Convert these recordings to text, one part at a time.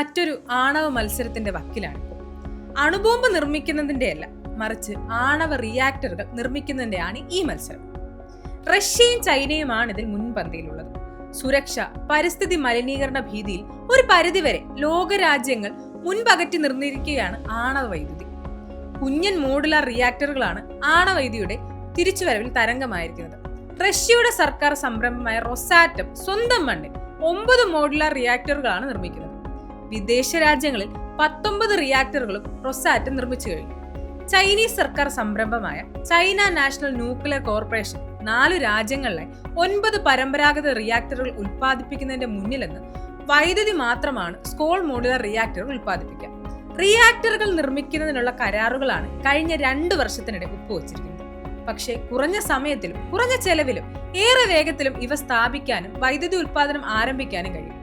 മറ്റൊരു ആണവ മത്സരത്തിന്റെ വക്കിലാണിപ്പോൾ. അണുബോംബ് നിർമ്മിക്കുന്നതിന്റെ അല്ല, മറിച്ച് ആണവ റിയാക്ടറുകൾ നിർമ്മിക്കുന്നതിന്റെയാണ് ഈ മത്സരം. റഷ്യയും ചൈനയുമാണ് ഇതിൽ മുൻപന്തിയിലുള്ളത്. സുരക്ഷ, പരിസ്ഥിതി മലിനീകരണ ഭീതിയിൽ ഒരു പരിധിവരെ ലോകരാജ്യങ്ങൾ മുൻപകറ്റി നിർന്നിരിക്കുകയാണ് ആണവ വൈദ്യുതി. കുഞ്ഞൻ മോഡുലാർ റിയാക്ടറുകളാണ് ആണവൈദ്യുതിയുടെ തിരിച്ചുവരവിൽ തരംഗമായിരിക്കുന്നത്. റഷ്യയുടെ സർക്കാർ സംരംഭമായ റൊസാറ്റം സ്വന്തം മണ്ണിൽ 9 മോഡുലാർ റിയാക്ടറുകളാണ് നിർമ്മിക്കുന്നത്. വിദേശ രാജ്യങ്ങളിൽ 19 റിയാക്ടറുകളും റൊസാറ്റം നിർമ്മിച്ചു കഴിഞ്ഞു. ചൈനീസ് സർക്കാർ സംരംഭമായ ചൈന നാഷണൽ ന്യൂക്ലിയർ കോർപ്പറേഷൻ 4 രാജ്യങ്ങളിലായി 9 പരമ്പരാഗത റിയാക്ടറുകൾ ഉൽപ്പാദിപ്പിക്കുന്നതിന്റെ മുന്നിലെന്ന് വൈദ്യുതി മാത്രമാണ് സ്മോൾ മോഡുലാർ റിയാക്ടറുകൾ ഉൽപ്പാദിപ്പിക്കുക. റിയാക്ടറുകൾ നിർമ്മിക്കുന്നതിനുള്ള കരാറുകളാണ് കഴിഞ്ഞ 2 വർഷത്തിനിടെ ഒപ്പുവച്ചിരിക്കുന്നത്. പക്ഷേ കുറഞ്ഞ സമയത്തിലും കുറഞ്ഞ ചെലവിലും ഏറെ വേഗത്തിലും ഇവ സ്ഥാപിക്കാനും വൈദ്യുതി ഉൽപ്പാദനം ആരംഭിക്കാനും കഴിയും.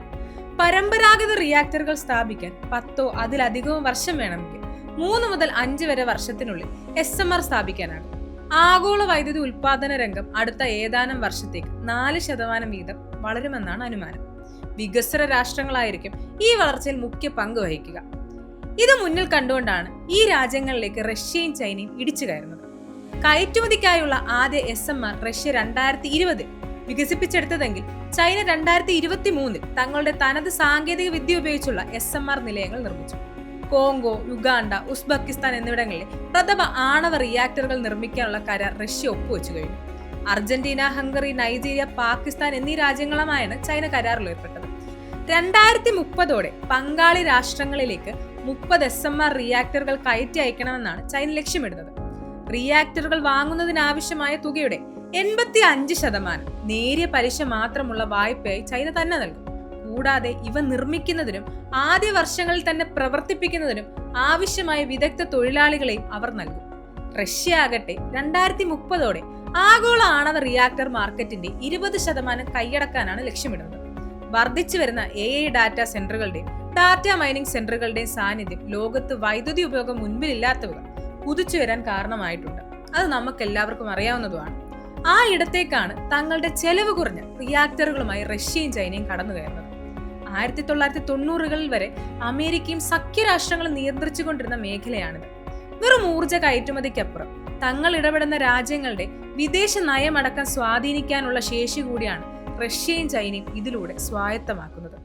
പരമ്പരാഗത റിയാക്ടറുകൾ സ്ഥാപിക്കാൻ 10 അതിലധികവും വർഷം വേണമെങ്കിൽ 3 മുതൽ 5 വരെ വർഷത്തിനുള്ളിൽ SMR സ്ഥാപിക്കാനാകും. ആഗോള വൈദ്യുതി ഉൽപാദന രംഗം അടുത്ത ഏതാനും വർഷത്തേക്ക് 4% വീതം വളരുമെന്നാണ് അനുമാനം. വികസ്വര രാഷ്ട്രങ്ങളായിരിക്കും ഈ വളർച്ചയിൽ മുഖ്യ പങ്ക് വഹിക്കുക. ഇത് മുന്നിൽ കണ്ടുകൊണ്ടാണ് ഈ രാജ്യങ്ങളിലേക്ക് റഷ്യയും ചൈനയും ഇടിച്ചു കയറുന്നത്. കയറ്റുമതിക്കായുള്ള ആദ്യ SMR റഷ്യ 2020 വികസിപ്പിച്ചെടുത്തതെങ്കിൽ ചൈന 2023 തങ്ങളുടെ തനത് സാങ്കേതിക വിദ്യ ഉപയോഗിച്ചുള്ള SMR നിലയങ്ങൾ നിർമ്മിച്ചു. കോങ്കോ, യുഗാണ്ട, ഉസ്ബെക്കിസ്ഥാൻ എന്നിവിടങ്ങളിലെ പ്രഥമ ആണവ റിയാക്ടറുകൾ നിർമ്മിക്കാനുള്ള കരാർ റഷ്യ ഒപ്പുവെച്ചു കഴിഞ്ഞു. അർജന്റീന, ഹംഗറി, നൈജീരിയ, പാകിസ്ഥാൻ എന്നീ രാജ്യങ്ങളുമായാണ് ചൈന കരാറിൽ ഏർപ്പെട്ടത്. 2030 പങ്കാളി രാഷ്ട്രങ്ങളിലേക്ക് 30 SMR റിയാക്ടറുകൾ കയറ്റി അയക്കണമെന്നാണ് ചൈന ലക്ഷ്യമിടുന്നത്. റിയാക്ടറുകൾ വാങ്ങുന്നതിനാവശ്യമായ തുകയുടെ 85% നേരിയ പലിശ മാത്രമുള്ള വായ്പയായി ചൈന തന്നെ നൽകും. കൂടാതെ ഇവ നിർമ്മിക്കുന്നതിനും ആദ്യ വർഷങ്ങളിൽ തന്നെ പ്രവർത്തിപ്പിക്കുന്നതിനും ആവശ്യമായ വിദഗ്ധ തൊഴിലാളികളെയും അവർ നൽകും. റഷ്യ ആകട്ടെ 2030 ആഗോള ആണവ റിയാക്ടർ മാർക്കറ്റിന്റെ 20% കൈയടക്കാനാണ് ലക്ഷ്യമിടുന്നത്. വർദ്ധിച്ചു വരുന്ന AI ഡാറ്റാ സെന്ററുകളുടെയും ഡാറ്റ മൈനിങ് സെന്ററുകളുടെയും സാന്നിധ്യം ലോകത്ത് വൈദ്യുതി ഉപയോഗം മുൻപിലില്ലാത്തവ കുതിച്ചു വരാൻ കാരണമായിട്ടുണ്ട്. അത് നമുക്ക് എല്ലാവർക്കും അറിയാവുന്നതുമാണ്. ആ ഇടത്തേക്കാണ് തങ്ങളുടെ ചെലവ് കുറഞ്ഞ റിയാക്ടറുകളുമായി റഷ്യയും ചൈനയും കടന്നു കയറുന്നത്. 1990-കളിൽ വരെ അമേരിക്കയും സഖ്യരാഷ്ട്രങ്ങളും നിയന്ത്രിച്ചുകൊണ്ടിരുന്ന മേഖലയാണിത്. വെറും ഊർജ്ജ കയറ്റുമതിക്കപ്പുറം തങ്ങൾ ഇടപെടുന്ന രാജ്യങ്ങളുടെ വിദേശ നയമടക്കം സ്വാധീനിക്കാനുള്ള ശേഷി കൂടിയാണ് റഷ്യയും ചൈനയും ഇതിലൂടെ സ്വായത്തമാക്കുന്നത്.